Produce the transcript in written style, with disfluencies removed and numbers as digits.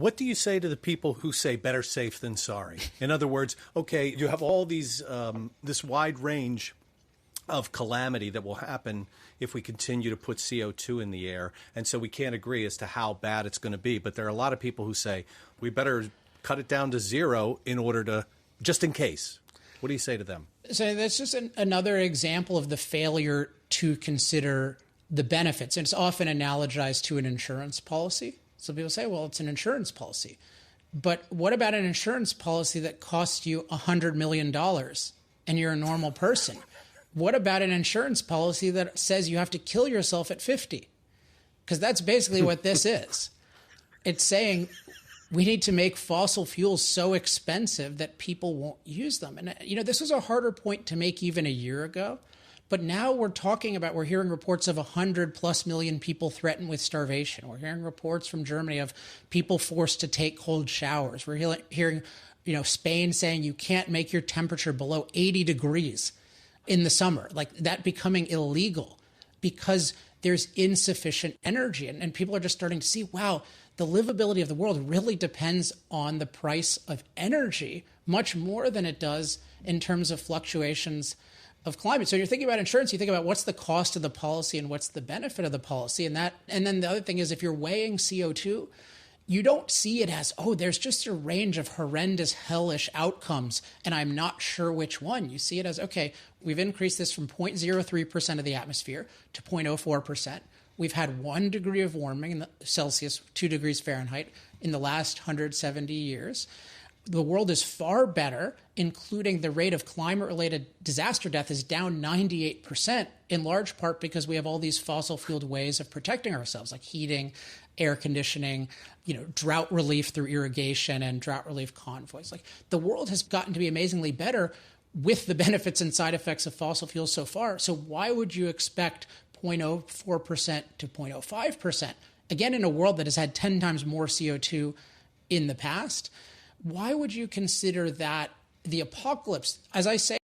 What do you say to the people who say better safe than sorry? In other words, okay, you have all these this wide range of calamity that will happen if we continue to put CO2 in the air. And so we can't agree as to how bad it's going to be. But there are a lot of people who say we better cut it down to zero in order to, just in case. What do you say to them? So that's just another example of the failure to consider the benefits. And it's often analogized to an insurance policy. So people say, well, it's an insurance policy. But what about an insurance policy that costs you $100 million and you're a normal person? What about an insurance policy that says you have to kill yourself at 50? Because that's basically what this is. It's saying we need to make fossil fuels so expensive that people won't use them. And, this was a harder point to make even a year ago. But now we're hearing reports of 100+ million people threatened with starvation. We're hearing reports from Germany of people forced to take cold showers. We're hearing, Spain saying you can't make your temperature below 80 degrees in the summer, like that becoming illegal because there's insufficient energy. And people are just starting to see, wow, the livability of the world really depends on the price of energy much more than it does in terms of fluctuations of climate. So you're thinking about insurance, you think about what's the cost of the policy and what's the benefit of the policy. And then the other thing is if you're weighing CO2, you don't see it as, there's just a range of horrendous, hellish outcomes, and I'm not sure which one. You see it as, okay, we've increased this from 0.03% of the atmosphere to 0.04%. We've had 1 degree of warming in the Celsius, 2 degrees Fahrenheit in the last 170 years. The world is far better, including the rate of climate-related disaster death is down 98%, in large part because we have all these fossil-fueled ways of protecting ourselves, like heating, air conditioning, drought relief through irrigation and drought relief convoys. Like the world has gotten to be amazingly better with the benefits and side effects of fossil fuels so far. So why would you expect 0.04% to 0.05%? Again, in a world that has had 10 times more CO2 in the past, why would you consider that the apocalypse? As I say,